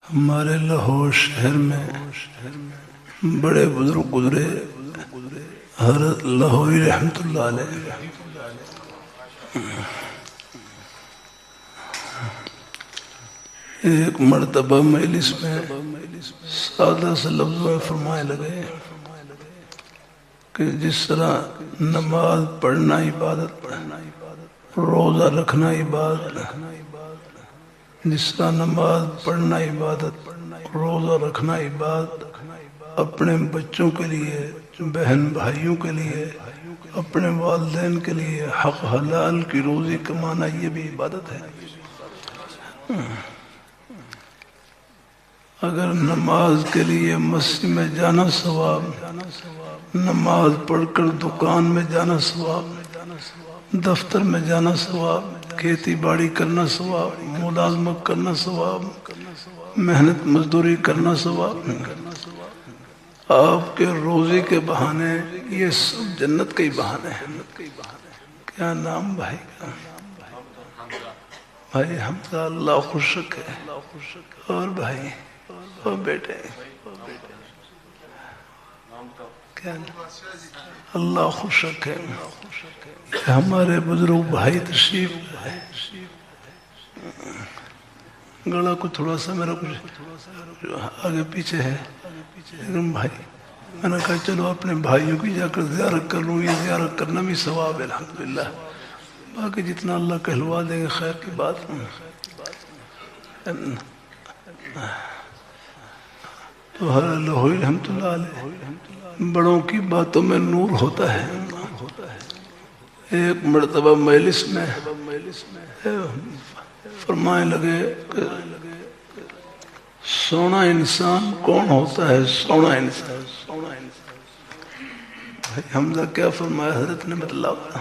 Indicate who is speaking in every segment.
Speaker 1: ہمارے لاہور شہر میں بڑے بزرگ گزرے، حضرت لاہوری رحمۃ اللہ علیہ۔ ایک مرتبہ مجلس میں سادہ سے لفظوں میں فرمائے لگے کہ جس طرح نماز پڑھنا عبادت، روزہ رکھنا عبادت، جس طرح نماز پڑھنا عبادت، روزہ رکھنا عبادت، اپنے بچوں کے لیے، بہن بھائیوں کے لیے، اپنے والدین کے لیے حق حلال کی روزی کمانا یہ بھی عبادت ہے۔ اگر نماز کے لیے مسجد میں جانا ثواب، نماز پڑھ کر دکان میں جانا ثواب، دفتر میں جانا ثواب، کھیتی باڑی کرنا ثواب، ملازمت کرنا ثواب، محنت مزدوری کرنا ثواب، آپ کے روزی کے بہانے یہ سب جنت کے ہی بہانے ہیں۔ کیا نام بھائی کا؟ بھائی حمزہ، اللہ خوش رکھے، اور بھائی اور بیٹے کیا؟ اللہ خوش رکھے۔ ہمارے بزرگ بھائی تشریف ہے، گلا کو تھوڑا سا میرا کچھ آگے پیچھے ہے، لیکن بھائی میں نے کہا چلو اپنے بھائیوں کی جا کر زیارت کر لوں، یہ زیارت کرنا بھی ثواب ہے الحمدللہ، باقی جتنا اللہ کہلوا دیں گے خیر کی بات۔ تو حضرت لاہوری رحمۃ اللہ علیہ، بڑوں کی باتوں میں نور ہوتا ہے۔ ایک مرتبہ مجلس میں فرمائے لگے کہ سونا انسان کون ہوتا ہے؟ سونا انسان، حمزہ کیا فرمایا حضرت نے بتلایا؟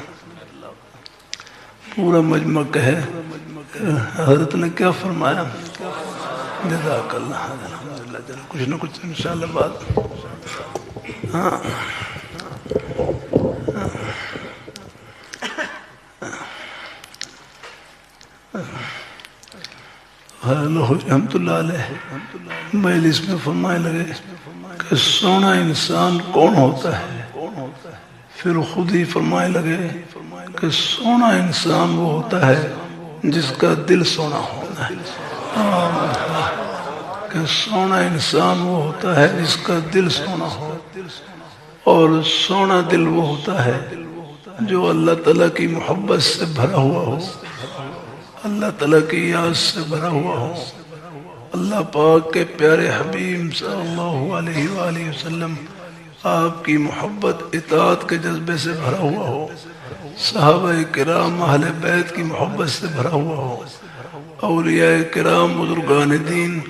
Speaker 1: پورا مجمع کہے حضرت نے کیا فرمایا؟ جزاک اللہ، الحمدللہ، چلو کچھ نہ کچھ انشاءاللہ بات۔ ہاں رحمۃ اللہ علیہ مجلس میں فرمائے لگے کہ سونا انسان کون ہوتا ہے؟ پھر خود ہی فرمائے لگے کہ سونا انسان وہ ہوتا ہے جس کا دل سونا ہوتا ہے۔ کہ سونا انسان وہ ہوتا ہے جس کا دل سونا ہو، اور سونا دل وہ ہوتا ہے جو اللہ تعالیٰ کی محبت سے بھرا ہوا ہو، اللہ تعالیٰ کی یاد سے بھرا ہوا ہو، اللہ پاک کے پیارے حبیب صلی اللہ علیہ وآلہ وسلم آپ کی محبت اطاعت کے جذبے سے بھرا ہوا ہو، صحابہ کرام اہل بیت کی محبت سے بھرا ہوا ہو، اولیاء کرام بزرگان دین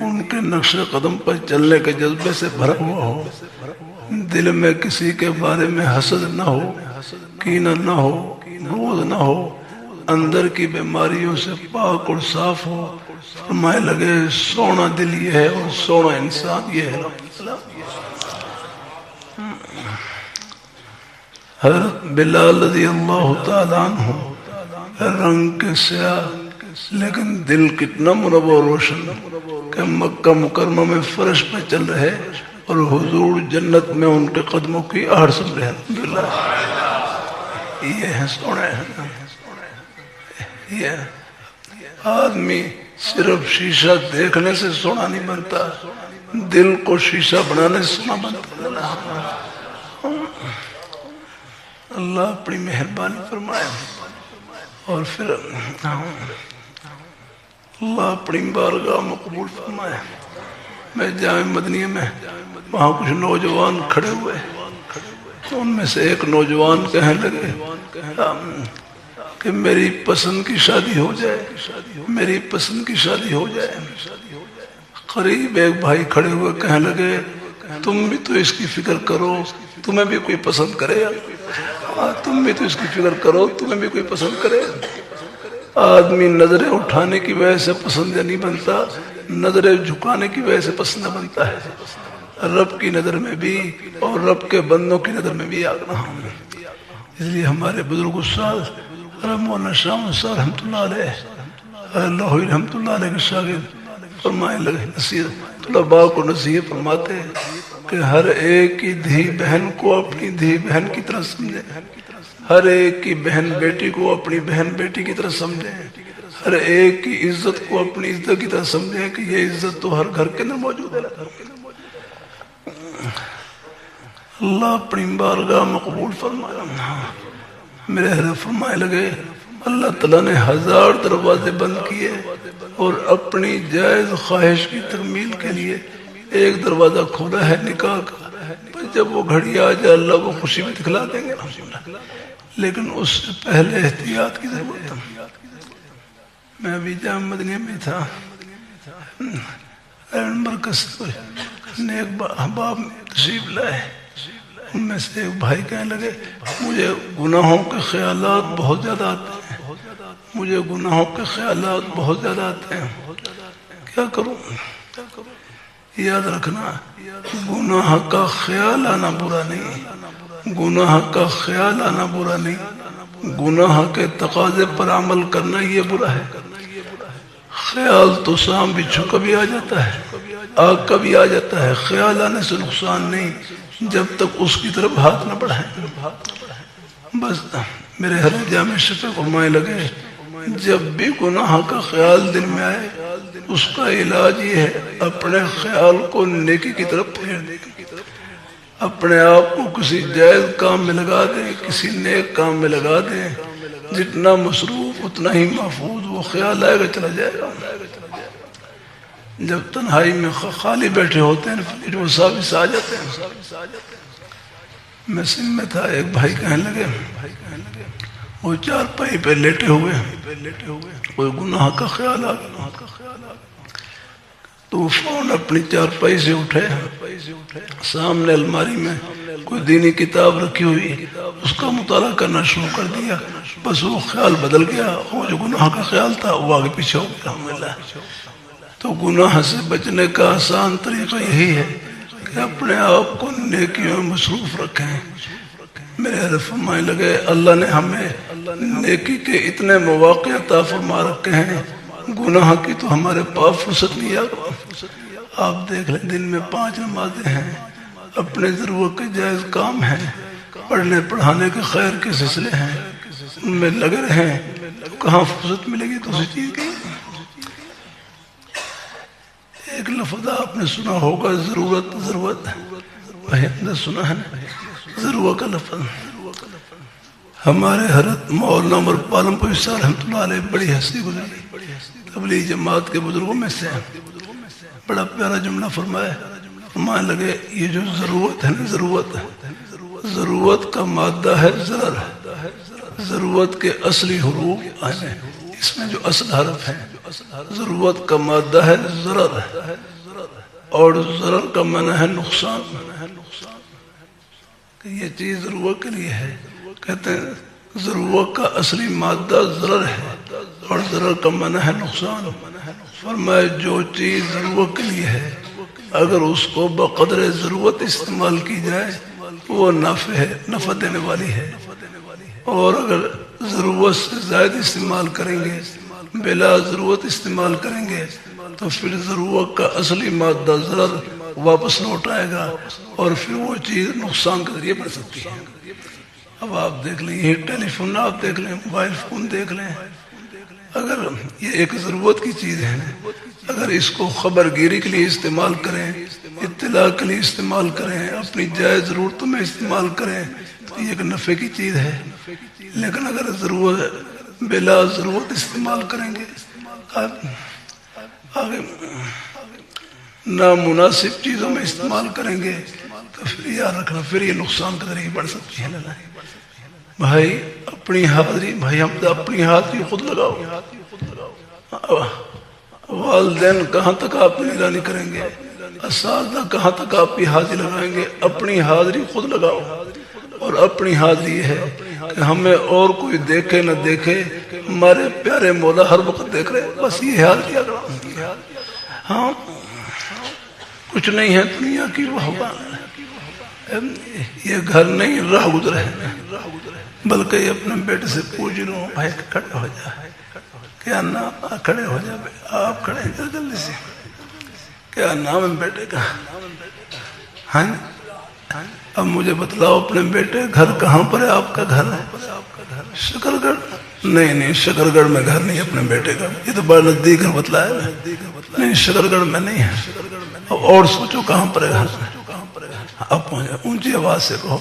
Speaker 1: ان کے نقش قدم پر چلنے کے جذبے سے بھرا ہوا ہو، دل میں کسی کے بارے میں حسد نہ ہو، کینہ نہ ہو، بغض نہ ہو، اندر کی بیماریوں سے پاک اور صاف ہو۔ فرمائے لگے سونا دل یہ ہے اور سونا انسان یہ ہے۔ حضرت بلال رضی اللہ تعالیٰ عنہ رنگ کے سیاہ لیکن دل کتنا منور و روشن کہ مکہ مکرمہ میں فرش پہ چل رہے اور حضور جنت میں ان کے قدموں کی آہٹ سن رہے۔ الحمدللہ، یہ ہے سونا ہے۔ یہ آدمی صرف شیشہ دیکھنے سے سونا نہیں بنتا، دل کو شیشہ بنانے سے سونا بنتا۔ اللہ اپنی مہربانی فرمائے، اور پھر اللہ اپنی بارگاہ میں قبول فرمائے۔ میں جامع مدنیہ میں وہاں کچھ نوجوان کھڑے ہوئے، تو ان میں سے ایک نوجوان کہنے لگے کہ میری پسند کی شادی ہو جائے، میری پسند کی شادی ہو جائے۔ قریب ایک بھائی کھڑے ہوئے کہنے لگے تم بھی تو اس کی فکر کرو، تمہیں بھی کوئی پسند کرے، تم بھی تو اس کی فکر کرو، تمہیں بھی کوئی پسند کرے۔ آدمی نظریں اٹھانے کی وجہ سے پسند نہیں بنتا، نظریں جھکانے کی وجہ سے پسند بنتا ہے، رب کی نظر میں بھی اور رب کے بندوں کی نظر میں بھی آگنا۔ اس لیے ہمارے بزرگ استاد مولانا شاہ صاحب رحمۃ اللہ علیہ، لاہوری رحمۃ اللہ علیہ کے شاگرد فرمائے لگے نصیحت طلباء کو نصیحت فرماتے ہیں کہ ہر ایک کی دھی بہن کو اپنی دھی بہن کی طرح سمجھیں، ہر ایک کی بہن بیٹی کو اپنی بہن بیٹی کی طرح سمجھیں، ہر ایک کی عزت کو اپنی عزت کی طرح سمجھیں کہ یہ عزت تو ہر گھر کے اندر موجود ہے۔ اللہ اپنی بارگاہ مقبول فرمایا۔ میرے حضرت فرمائے لگے اللہ تعالیٰ نے 1000 دروازے بند کیے اور اپنی جائز خواہش کی تکمیل کے لیے ایک دروازہ کھولا ہے نکاح کا، پر جب وہ گھڑی آ جائے اللہ کو خوشی میں دکھلا دیں گے، لیکن اس سے پہلے احتیاط کی ضرورت ہے۔ میں ابھی جامع مدنیہ میں تھا، مرکز سے نیک احباب تشریف لائے، ان میں سے ایک بھائی کہنے لگے مجھے گناہوں کے خیالات بہت زیادہ آتے ہیں، مجھے گناہوں کے خیالات بہت زیادہ آتے ہیں، کیا کروں؟ یاد رکھنا گناہ کا خیال آنا برا نہیں، گناہ کا خیال آنا برا نہیں، گناہ کے تقاضے پر عمل کرنا یہ برا ہے۔ خیال تو سام بچھو کبھی آ جاتا ہے، آگ کبھی آ جاتا ہے، خیال آنے سے نقصان نہیں جب تک اس کی طرف ہاتھ نہ بڑھائیں۔ بس میرے ہر جامع شفیع فرمائے لگے جب بھی گناہ کا خیال دل میں آئے اس کا علاج یہ ہے اپنے خیال کو نیکی کی طرف پھیر دیں، اپنے آپ کو کسی جائز کام میں لگا دیں، کسی نیک کام میں لگا دیں، جتنا مصروف اتنا ہی محفوظ، وہ خیال آئے گا چلا جائے گا۔ جب تنہائی میں خالی بیٹھے ہوتے ہیں پھر وہ سابس آ جاتے ہیں۔ میں سن میں تھا، ایک بھائی کہنے لگے وہ چارپائی پہ لیٹے ہوئے کوئی گناہ کا خیال آ گیا تو وہ فوراً اپنی چارپائی سے اٹھے، سامنے الماری میں کوئی دینی کتاب رکھی ہوئی اس کا مطالعہ کرنا شروع کر دیا، بس وہ خیال بدل گیا، وہ جو گناہ کا خیال تھا وہ آگے پیچھے ہو گیا۔ الحمدللہ۔ تو گناہ سے بچنے کا آسان طریقہ یہی ہے کہ اپنے آپ کو نیکیوں میں مصروف رکھیں۔ میرے حضرت فرمائے لگے اللہ نے ہمیں نیکی کے اتنے مواقع عطا فرما رکھے ہیں، گناہ کی تو ہمارے پاس فرصت نہیں آگا۔ آپ دیکھ لیں دن میں 5 نمازیں ہیں، اپنے ضرورت کے جائز کام ہیں، پڑھنے پڑھانے کے خیر کے سلسلے ہیں، ان میں لگے رہیں تو کہاں فرصت ملے گی دوسری چیز کی؟ ایک لفظ آپ نے سنا ہوگا ضرورت، ضرورت بھائی ہم نے سنا ہے نا ضرورت کا لفظ۔ ہمارے حضرت مولانا عمر پالم پور صاحب رحمۃ اللہ علیہ بڑی ہستی گزری، تبلیغ جماعت کے بزرگوں میں سے بڑا پیارا جملہ فرمایا، فرمانے لگے یہ جو ضرورت ہے نا ضرورت کا مادہ ہے ضرر، ضرورت کے اصلی حروف ہیں اس میں جو اصل حرف ہیں، ضرورت کا مادہ ہے ضرر اور ضرر کا معنی ہے نقصان، کہ یہ چیز ضرورت کے لیے ہے، کہتے ہیں ضرورت کا اصلی مادہ ضرر ہے اور ضرر کا معنی ہے نقصان۔ فرمایا جو چیز ضرورت کے لیے ہے اگر اس کو بقدر ضرورت استعمال کی جائے وہ نافع ہے، نفع دینے والی ہے، اور اگر ضرورت سے زائد استعمال کریں گے، بلا ضرورت استعمال کریں گے تو پھر ضرورت کا اصلی مادہ ضرر واپس لوٹ آئے گا اور پھر وہ چیز نقصان کے ذریعے بڑھ سکتی ہے۔ اب آپ دیکھ لیں یہ ٹیلی فون آپ دیکھ لیں، موبائل فون دیکھ لیں، اگر یہ ایک ضرورت کی چیز ہے، اگر اس کو خبر گیری کے لیے استعمال کریں، اطلاع کے لیے استعمال کریں، اپنی جائز ضرورتوں میں استعمال کریں تو یہ ایک نفع کی چیز ہے، لیکن اگر ضرورت بلا ضرورت استعمال کریں گے، آگے نامناسب چیزوں میں استعمال کریں گے تو پھر یاد رکھنا پھر یہ نقصان کا ذریعہ بڑھ سکتی ہے۔ بھائی اپنی حاضری، بھائی ہم اپنی حاضری خود لگاؤ، والدین کہاں تک آپ کی نگرانی کریں گے، اساتذہ کہاں تک آپ کی حاضری لگائیں گے، اپنی حاضری خود لگاؤ، اور اپنی حاضری یہ ہے کہ ہمیں اور کوئی دیکھے نہ دیکھے ہمارے پیارے مولا ہر وقت دیکھ رہے، بس یہ حاضری اگر ہاں کچھ نہیں ہے دنیا کی یہ گھر نہیں راہ گزرے، بلکہ یہ اپنے بیٹے سے پوچھ لوں بھائی کھڑے ہو جا، کیا نام کھڑے ہو جا، آپ کھڑے ہیں جلدی سے کیا نام ہے بیٹے کا؟ ہاں اب مجھے بتلاؤ اپنے بیٹے گھر کہاں پر ہے؟ آپ کا گھر ہے شکر گڑھ؟ نہیں شکر گڑھ میں گھر نہیں اپنے بیٹے کا، یہ تو بڑا نزدیک ہے بتلایا نہیں، شکر گڑھ میں نہیں ہے۔ اب اور سوچو کہاں پر ہے گھر؟ اب پہنچے، اونچی آواز سے کہو۔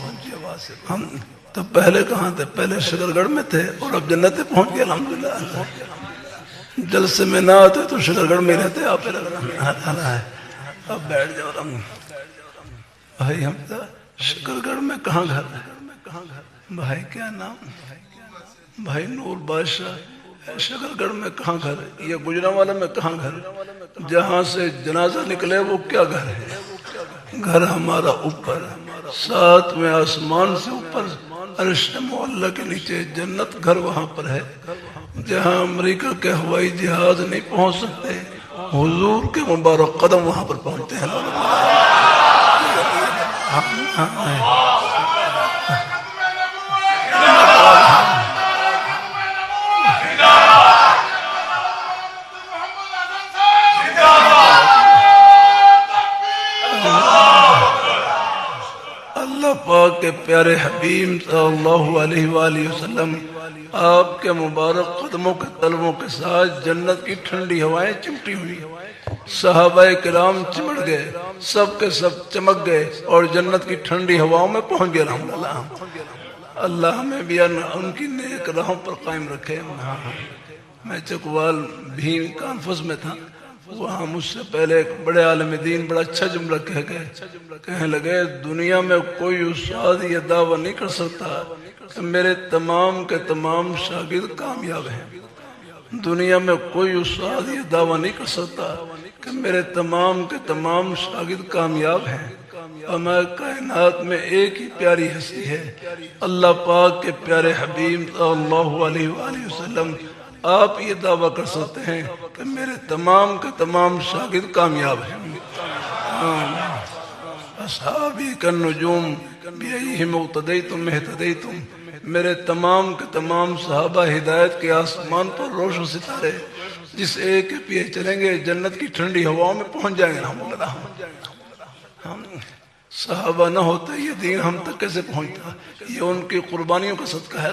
Speaker 1: ہم تو پہلے کہاں تھے؟ پہلے شکر گڑھ میں تھے اور اب جنت میں پہنچ گئے الحمدللہ۔ جلسے میں نہ آتے تو شکر گڑھ میں رہتے آپ لگ رہا ہے۔ اب بیٹھ جاؤ بھائی، ہم شکر گڑھ میں کہاں گھر ہے؟ بھائی کیا نام؟ بھائی نور بادشاہ۔ شکر گڑھ میں کہاں گھر ہے؟ یہ گجرانوالہ میں کہاں گھر ہے؟ جہاں سے جنازہ نکلے وہ کیا گھر ہے؟ گھر ہمارا اوپر، ساتویں آسمان سے اوپر، عرش معلیٰ کے نیچے جنت، گھر وہاں پر ہے جہاں امریکہ کے ہوائی جہاز نہیں پہنچ سکتے، حضور کے مبارک قدم وہاں پر پہنچتے ہیں۔ اللہ پاک کے پیارے حبیب صلی اللہ علیہ وآلہ وسلم، آپ کے مبارک قدموں کے تلووں کے ساتھ جنت کی ٹھنڈی ہوائیں چمٹی ہوئی، صحابہ کرام چمٹ گئے، سب کے سب چمک گئے اور جنت کی ٹھنڈی ہواؤں میں پہنچ گئے۔ الحمدللہ اللہ ہمیں بھی ان کی نیک راہوں پر قائم رکھے۔ میں چکوال بھیم کانفرنس میں تھا، وہاں مجھ سے پہلے ایک بڑے عالم دین بڑا اچھا جملہ کہہ گئے، کہنے لگے دنیا میں کوئی استاد یہ دعویٰ نہیں کر سکتا کہ میرے تمام کے تمام شاگرد کامیاب ہیں۔ دنیا میں کوئی استاد یہ دعویٰ نہیں کر سکتا کہ میرے تمام کے تمام شاگرد کامیاب ہیں، ہمیں کائنات میں ایک ہی پیاری ہستی ہے، اللہ پاک کے پیارے حبیب صلی اللہ علیہ وآلہ وسلم۔ آپ یہ دعویٰ کر سکتے ہیں کہ میرے تمام کے تمام شاگرد کامیاب ہیں۔ اصحابی کالنجوم بأیہم اقتدیتم اہتدیتم، میرے تمام کے تمام صحابہ ہدایت کے آسمان پر روشن ستارے، جس ایک کے پیچھے چلیں گے جنت کی ٹھنڈی ہواؤں میں پہنچ جائیں گے۔ الحمدللہ ہم صحابہ نہ ہوتے یہ دین ہم تک کیسے پہنچتا؟ یہ ان کی قربانیوں کا صدقہ ہے۔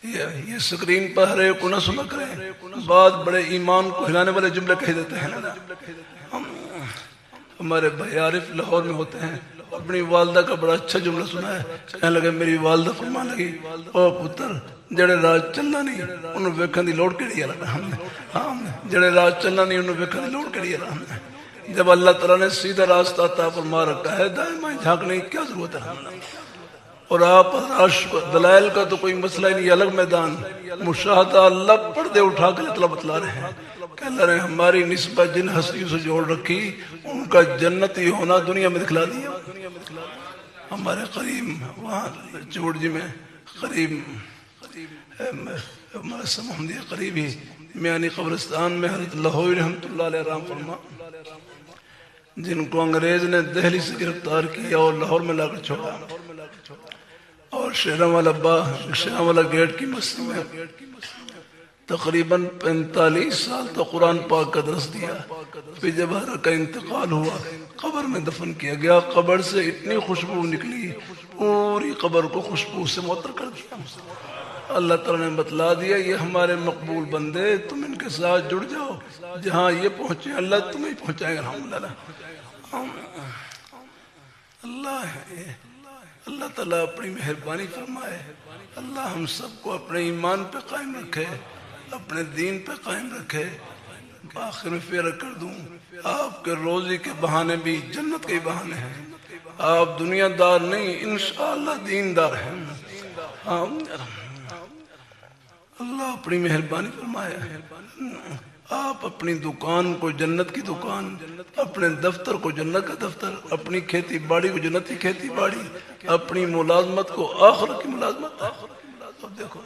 Speaker 1: یہ سکرین پر ہر ایک کو نہ سنا کریں، بعد بڑے ایمان کو ہلانے والے جملے کہہ دیتے ہیں۔ ہمارے بھائی عارف لاہور میں ہوتے ہیں، اپنی والدہ کا بڑا اچھا جملہ سنا ہے، کہنے لگے میری والدہ فرمان لگی، او پتر جڑے راج چلنا نہیں انہوں ویکھن دی لوڑ کیڑی ہے؟ جڑے راج چلنا نہیں انہوں ویکھن دی لوڑ کیڑی ہے؟ جب اللہ تعالیٰ نے سیدھا راستہ عطا فرما رکھا ہے، دائیں جھانکنے کی کیا ضرورت ہے؟ اور آپ دلائل کا تو کوئی مسئلہ ہی نہیں، الگ میدان مشاہدہ اللہ پردے اٹھا کے اللہ بتلا رہے ہیں کہ اللہ نے ہماری نسبت جن ہستیوں سے جوڑ رکھی ان کا جنتی ہونا دنیا میں دکھلا دیا۔ ہمارے قریب وہاں چوڑ جی میں قریب ہمارے سمحمدی قریب ہی میانی قبرستان میں حضرت لاہوری رحمت اللہ علیہ رحم فرما، جن کو انگریز نے دہلی سے گرفتار کیا اور لاہور میں لا کر چھوڑا، اور شیراں والا گیٹ کی مسجد میں تقریباً 45 سال تک قرآن پاک کا درس دیا۔ پھر جب حضرت کا انتقال ہوا قبر میں دفن کیا گیا، قبر سے اتنی خوشبو نکلی پوری قبر کو خوشبو سے معطر کر دیا۔ اللہ تعالیٰ نے بتلا دیا یہ ہمارے مقبول بندے، تم ان کے ساتھ جڑ جاؤ، جہاں یہ پہنچے اللہ تمہیں پہنچائے گا۔ اللہ تعالیٰ اپنی مہربانی فرمائے، اللہ ہم سب کو اپنے ایمان پہ قائم رکھے، اپنے دین پہ قائم رکھے۔ آخر میں پھر کر دوں، آپ کے روزی کے بہانے بھی جنت کے بہانے ہیں۔ آپ دنیا دار نہیں، انشاءاللہ دین دار ہیں۔ اللہ اپنی مہربانی فرمائے، آپ اپنی دکان کو جنت کی دکان، اپنے دفتر کو جنت کا دفتر، اپنی کھیتی باڑی کو جنت کی کھیتی باڑی، اپنی ملازمت کو آخرت کی ملازمت۔ اب دیکھو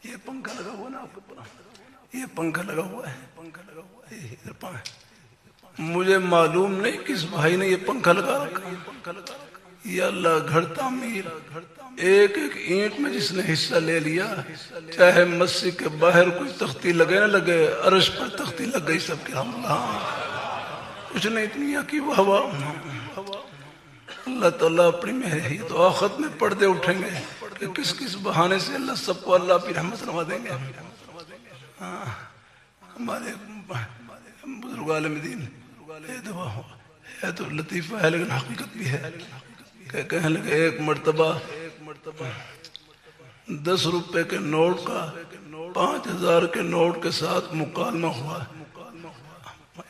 Speaker 1: یہ پنکھا لگا ہوا نا، آپ کو یہ پنکھا لگا ہوا ہے، مجھے معلوم نہیں کس بھائی نے یہ پنکھا لگا رکھا۔ یا اللہ گھر تعمیر، ایک ایک اینٹ میں جس نے حصہ لے لیا، چاہے مسجد کے باہر کوئی تختی لگے نہ لگے، عرش پر تختی لگ گئی سب کے۔ کچھ نہیں دنیا کی ہوا. اللہ تعالیٰ اپنی مہر تو آخرت میں پردے اٹھیں گے کہ کس کس بہانے سے اللہ سب کو اللہ اپنی رحمت نوا دیں گے. ہمارے بزرگ عالم دین یہ دعا ہے تو لطیفہ ہے لیکن حقیقت بھی ہے کہ کہنے لگے ایک مرتبہ 10 روپے کے نوٹ کا 5000 کے نوٹ کے ساتھ مکالمہ ہوا.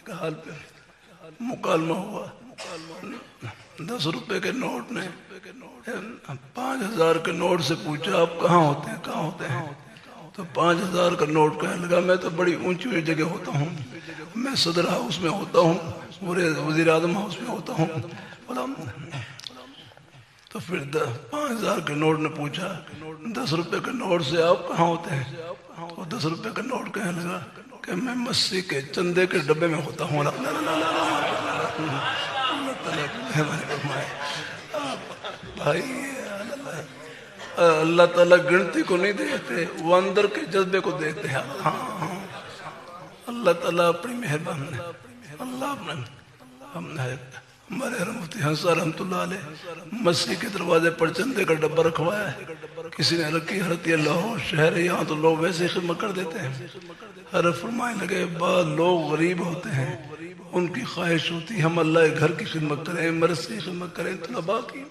Speaker 1: حال پہ مکالمہ ہوا. 10 روپے کے نوٹ نے 5000 کے نوٹ سے پوچھا آپ کہاں ہوتے ہیں کہاں ہوتے ہیں. تو 5000 کا نوٹ کہنے لگا میں تو بڑی اونچی اونچی جگہ ہوتا ہوں, میں صدر ہاؤس میں ہوتا ہوں, وزیر اعظم ہاؤس میں ہوتا ہوں. تو پھر 5000 کے نوٹ نے پوچھا 10 روپے کے نوٹ سے آپ کہاں ہوتے ہیں. تو 10 روپے کا نوٹ کہنے لگا کہ میں مسیح کے چندے کے ڈبے میں ہوتا ہوں. بھائی اللہ تعالیٰ گنتی کو نہیں دیکھتے, وہ اندر کے جذبے کو دیکھتے ہیں. اللہ تعالیٰ اپنی مہربان ہے. اللہ ہمارے مفتی حسن رحمۃ اللہ علیہ مسیح کے دروازے پر چندے کا ڈبہ رکھوایا ہے. کسی نے رکھی حضرت لاہور شہر یہاں تو لوگ ویسے ہی خدمت کر دیتے ہیں. حضرت فرمائے لگے بعض لوگ غریب ہوتے ہیں, ان کی خواہش ہوتی ہم اللہ کے گھر کی خدمت کریں, مرض کی خدمت کریں. طلباء کی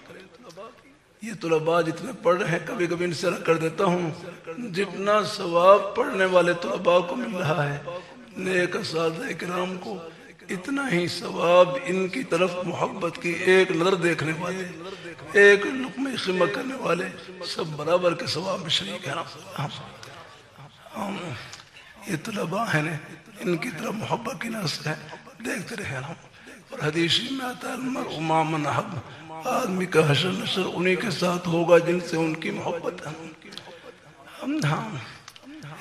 Speaker 1: یہ طلباء جتنے پڑھ رہے ہیں کبھی کبھی ان سے رکھ کر دیتا ہوں جتنا ثواب پڑھنے والے طلباء کو مل رہا ہے نیک اساتذہ کرام کو اتنا ہی ثواب ان کی طرف محبت کی ایک نظر دیکھنے والے ایک لقمہ خدمت کرنے والے سب برابر کے ثواب میں شریک ہیں. یہ طلباء ہیں ان کی طرف محبت کی نظر سے دیکھتے رہے. اور حدیث میں آتا ہے المرء مع من احب, آدمی کا حشر نشر انہی کے ساتھ ہوگا جن سے ان کی محبت ہے.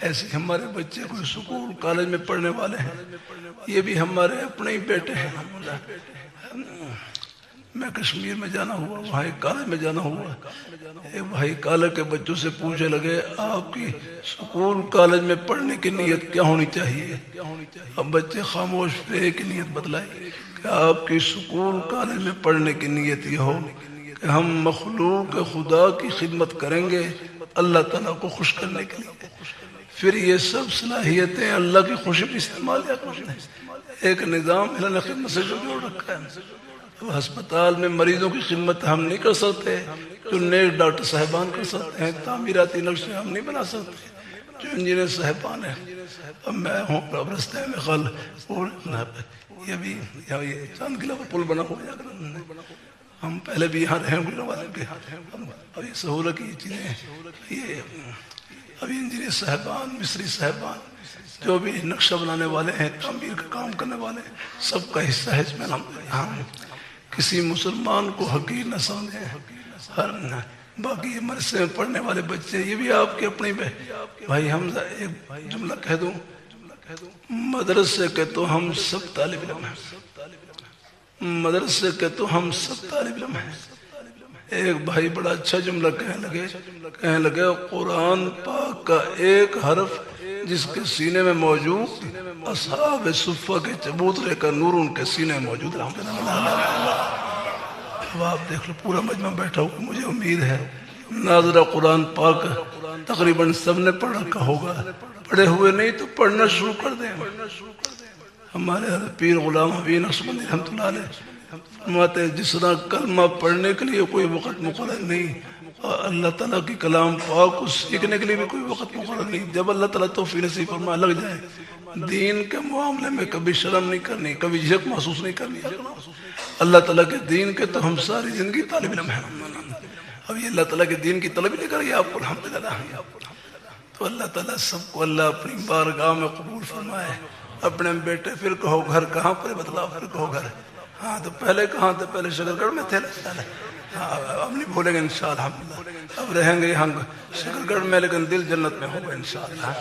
Speaker 1: ایسے ہمارے بچے کوئی سکول کالج میں پڑھنے والے ہیں, یہ بھی ہمارے اپنے ہی بیٹے ہیں. میں کشمیر میں جانا ہوا, وہاں ایک کالج میں جانا ہوا. ایک بھائی کالج کے بچوں سے پوچھنے لگے آپ کی سکول کالج میں پڑھنے کی نیت کیا ہونی چاہیے. اب بچے خاموش پہ ایک نیت بتلائی کہ آپ کی سکول کالج میں پڑھنے کی نیت یہ ہو کہ ہم مخلوق خدا کی خدمت کریں گے اللہ تعالیٰ کو خوش کرنے کے لیے. پھر یہ سب صلاحیتیں اللہ کی خوشی میں استعمال کرتے ہیں. ایک نظام اللہ نے خدمت سے جوڑ رکھا ہے. اب ہسپتال میں مریضوں کی خدمت ہم نہیں کر سکتے جو نیک ڈاکٹر صاحبان کر سکتے ہیں. تعمیراتی نقشے ہم نہیں بنا سکتے جو انجینئر صاحبان ہیں. اب میں ہوں اب رستے میں خل یہ بھی یہ چاند قلعہ پر پل بنا ہوا, ہم پہلے بھی یہاں رہے گزرے والے کے. اب یہ سہولت کی چیزیں یہ ابھی انجینئر صاحبان مصری صاحبان جو بھی نقشہ بنانے والے ہیں تعمیر کا کام کرنے والے ہیں سب کا حصہ ہے اس میں. ہم کسی مسلمان کو حقیر نہ سمجھیں. باقی یہ مدرسے میں پڑھنے والے بچے یہ بھی آپ کے اپنے بھائی. حمزہ ایک جملہ کہہ دوں, مدرسے کے تو ہم سب طالب علم ہیں, مدرسے کے تو ہم سب طالب علم ہیں. ایک بھائی بڑا اچھا جملہ کہنے لگے قرآن پاک کا ایک حرف جس کے سینے میں موجود اصحاب صفہ کے چبوترے کا نور ان کے سینے میں موجود رہا. اب آپ دیکھ لو پورا مجمع بیٹھا ہوا, مجھے امید ہے ناظرہ قرآن پاک تقریباً سب نے پڑھ رکھا ہوگا, پڑھے ہوئے نہیں تو پڑھنا شروع کر دیں. ہمارے پیر غلام حبیب نقشبندی رحمۃ اللہ علیہ فرماتے جس طرح کلمہ پڑھنے کے لیے کوئی وقت مقرر نہیں, اللہ تعالیٰ کی کلام پاک کو سیکھنے کے لیے بھی کوئی وقت مقرر نہیں. جب اللہ تعالیٰ توفیق نصیب فرمائے لگ جائے. دین کے معاملے میں کبھی شرم نہیں کرنی, کبھی جھجک محسوس نہیں کرنی. اللہ تعالیٰ کے دین کے تو ہم ساری زندگی طالب علم ہیں. اب یہ اللہ تعالیٰ کے دین کی طلب نہیں کریے آپ کو الحمدللہ. تو اللہ تعالیٰ سب کو اللہ اپنی بارگاہ میں قبول فرمائے. اپنے بیٹے پھر کہو گھر کہاں پر بتلاؤ, پھر کہو گھر. ہاں تو پہلے کہاں تھے, پہلے شکر گڑھ میں تھے. اب نہیں بھولیں گے انشاءاللہ. اب رہیں گے یہاں شکر گڑھ میں لیکن دل جنت میں ہوگا انشاءاللہ.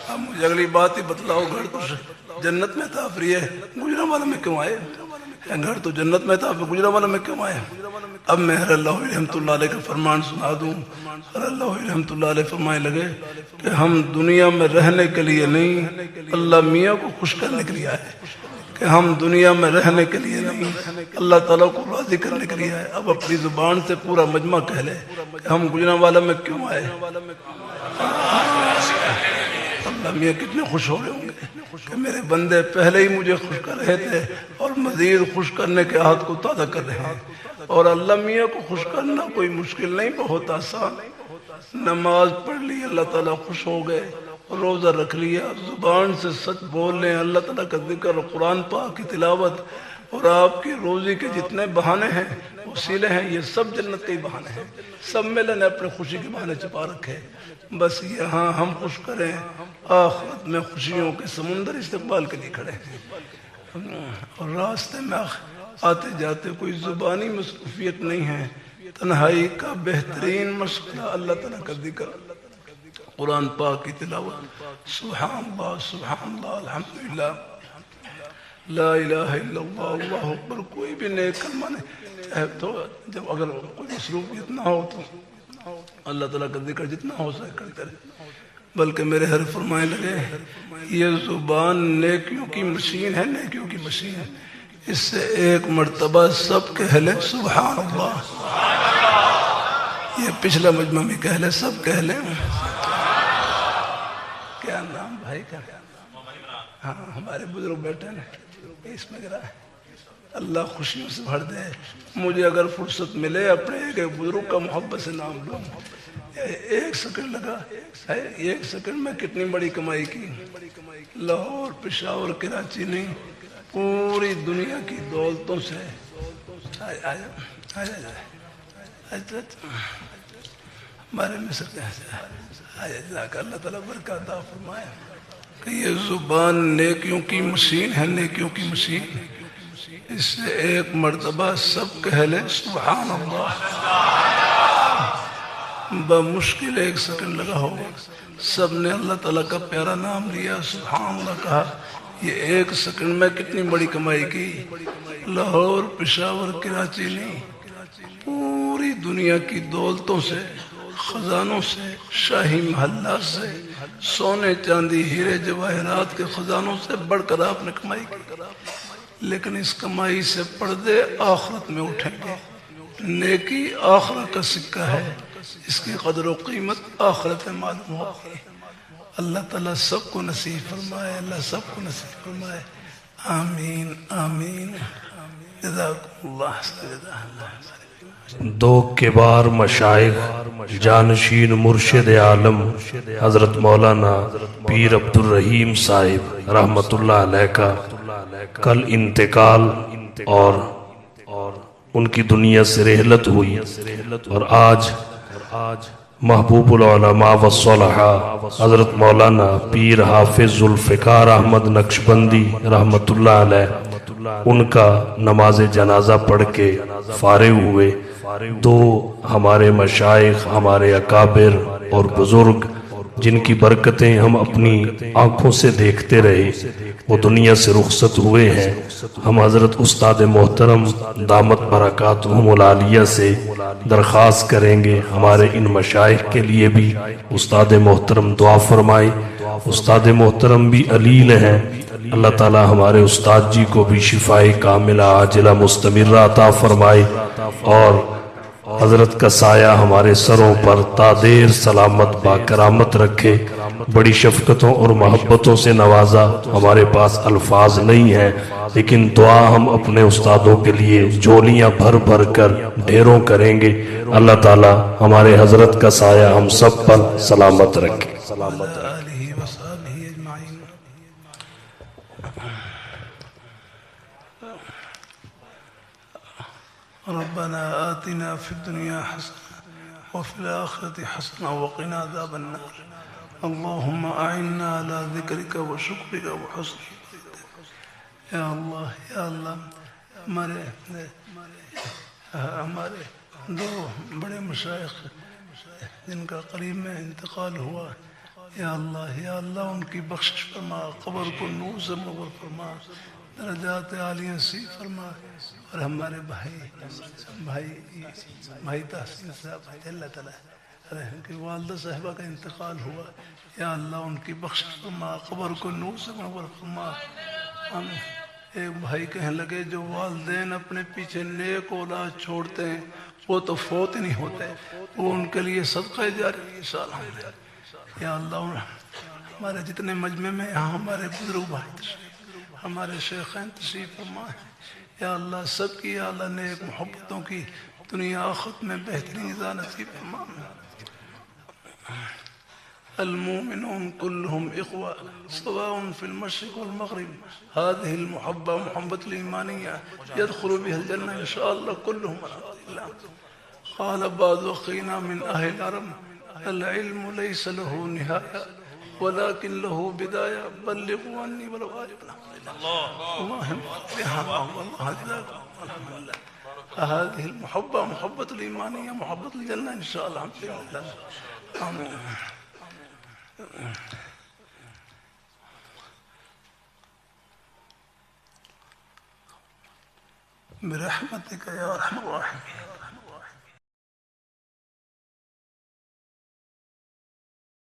Speaker 1: اب مجھے اگلی بات ہی بتلاؤ, گھر تو جنت میں تھا پھر یہ گجرانوالہ میں کیوں آئے؟ گھر تو جنت میں تھا پھر گجرانوالہ میں کیوں آئے؟ اب میں حضرت اللہ رحمۃ اللہ علیہ کا فرمان سنا دوں. حضرت اللہ رحمۃ اللہ علیہ فرمائے لگے کہ ہم دنیا میں رہنے کے لیے نہیں اللہ میاں کو خوش کرنے کے لیے آئے. کہ ہم دنیا میں رہنے کے لیے نہیں، اللہ تعالیٰ کو راضی کرنے کے لیے آئے۔ اب اپنی زبان سے پورا مجمع کہہ لے کہ ہم گجرانوالہ میں کیوں آئے؟ اللہ میاں کتنے خوش ہو رہے ہوں گے کہ میرے بندے پہلے ہی مجھے خوش کر رہے تھے اور مزید خوش کرنے کے عہد کو تازہ کر رہے ہیں۔ اور اللہ میاں کو خوش کرنا کوئی مشکل نہیں، بہت آسان۔ نماز پڑھ لی، اللہ تعالیٰ خوش ہو گئے، روزہ رکھ لیا، زبان سے سچ بول لیں، اللہ تعالیٰ کا ذکر، قرآن پاک کی تلاوت، اور آپ کی روزی کے جتنے بہانے ہیں، وسیلے ہیں، یہ سب جنت کے ہی بہانے ہیں۔ سب میں نے اپنے خوشی کے بہانے چھپا رکھے، بس یہاں ہم خوش کریں، آخرت میں خوشیوں کے سمندر استقبال کے لیے کھڑے ہیں۔ اور راستے میں آتے جاتے کوئی زبانی مصروفیت نہیں ہے، تنہائی کا بہترین مشغلہ اللہ تعالیٰ کا ذکر، قرآن پاک کی تلاوت، سبحان اللہ سبحان اللہ الحمدللہ لا الہ الا اللہ اللہ اکبر، کوئی بھی نیک کلمہ نہیں، چاہے تو جب اگر کوئی مصروفیت نہ ہو تو اللہ تعالیٰ کا ذکر جتنا ہو سکے کرتے رہے۔ بلکہ میرے ہر فرمائے لگے یہ زبان نیکیوں کی مشین ہے، نیکیوں کی مشین ہے، اس سے ایک مرتبہ سب کہہ لیں سبحان اللہ، یہ پچھلا مجمع میں کہہ لیں، سب کہہ لیں۔ کیا نام بھائی کا؟ ہاں ہمارے بزرگ بیٹھے ہیں اس میں گرا ہے، اللہ خوشیوں سے بھر دے۔ مجھے اگر فرصت ملے اپنے ایک بزرگ کا محبت سے نام لوں، ایک سیکنڈ لگا، ایک سیکنڈ میں کتنی بڑی کمائی کی، لاہور پشاور کراچی نہیں، پوری دنیا کی دولتوں سے ہمارے مصر کے اللہ تعالیٰ برکات عطا فرمائے کہ یہ زبان نیکیوں کی مشین ہے، نیکیوں کی مشین، اس سے ایک مرتبہ سب کہہ لیں سبحان اللہ، بمشکل ایک سیکنڈ لگا ہوگا، سب نے اللہ تعالیٰ کا پیارا نام لیا، سبحان اللہ کہا، یہ ایک سیکنڈ میں کتنی بڑی کمائی کی، لاہور پشاور کراچی نہیں، پوری دنیا کی دولتوں سے، خزانوں سے، شاہی محلات سے، سونے چاندی ہیرے جواہرات کے خزانوں سے بڑھ کر آپ نے کمائی کی، لیکن اس کمائی سے پردے آخرت میں اٹھیں گے۔ نیکی آخرت کا سکہ ہے، اس کی قدر و قیمت آخرت میں معلوم ہوگی۔ اللہ تعالیٰ سب کو نصیب فرمائے، اللہ سب کو نصیب فرمائے، آمین آمین، جزاکم اللہ خیر۔
Speaker 2: دو کبار مشائخ جانشین مرشد عالم حضرت مولانا پیر عبدالرحیم صاحب رحمت اللہ علیہ کا کل انتقال اور ان کی دنیا سے رحلت ہوئی، اور آج محبوب العلماء والصلحاء حضرت مولانا پیر حافظ ذوالفقار احمد نقشبندی رحمت اللہ علیہ ان کا نماز جنازہ پڑھ کے فارغ ہوئے۔ دو ہمارے مشائخ، ہمارے اکابر اور بزرگ جن کی برکتیں ہم اپنی آنکھوں سے دیکھتے رہے، وہ دنیا سے رخصت ہوئے ہیں۔ ہم حضرت استاد محترم دامت برکاتہم العالیہ سے درخواست کریں گے ہمارے ان مشائخ کے لیے بھی استاد محترم دعا فرمائے۔ استاد محترم بھی علیل ہیں، اللہ تعالی ہمارے استاد جی کو بھی شفائے کاملہ عاجلہ مستمرہ عطا فرمائے، اور حضرت کا سایہ ہمارے سروں پر تا دیر سلامت با کرامت رکھے۔ بڑی شفقتوں اور محبتوں سے نوازا، ہمارے پاس الفاظ نہیں ہیں، لیکن دعا ہم اپنے استادوں کے لیے جھولیاں بھر بھر کر ڈھیروں کریں گے۔ اللہ تعالی ہمارے حضرت کا سایہ ہم سب پر سلامت رکھے۔
Speaker 1: ربنا آتنا في الدنيا حسنة وفي الآخرة حسنة وقنا عذاب النار اللهم أعنا على ذكرك وشكرك وحسن عبادتك یا اللہ ہمارے دو بڑے مشائخ جن کا قریب میں انتقال ہوا، یا اللہ ان کی بخشش فرما، قبر کو نور سے منور فرما، درجات عالیہ نصیب فرما، اور ہمارے بھائی تحسین صاحب اللہ تعالیٰ ان کی والدہ صاحبہ کا انتقال ہوا، یا اللہ ان کی بخشش فرما، قبر کو نور سے منور فرما، ایک بھائی کہنے لگے جو والدین اپنے پیچھے نیک اولاد چھوڑتے ہیں وہ تو فوت ہی نہیں ہوتے، وہ ان کے لیے صدقہ جاری ہے انشاءاللہ۔ یا اللہ ہمارے جتنے مجمع میں یہاں ہمارے بزرگ بھائی تشریف، ہمارے شیخین تشریف فرمائے، یا اللہ سب کی یا اللہ نیک محبتوں کی دنیا آخرت میں بہترین عطا نصیب فرما۔ المؤمنون كلهم إخوة سواء في المشرق والمغرب، هذه المحبة محبة الإيمانية يدخل بها الجنة إن شاء الله كلهم الحمد لله. قال بعض أخينا من أهل العرب العلم ليس له نهاية ولكن له بداية، بلغوا عني ولو آية. اللهم الحمد لله. هذه المحبة محبة الإيمانية محبة الجنة إن شاء الله الحمد لله. آمين. برحمتك يا أرحم الراحمين.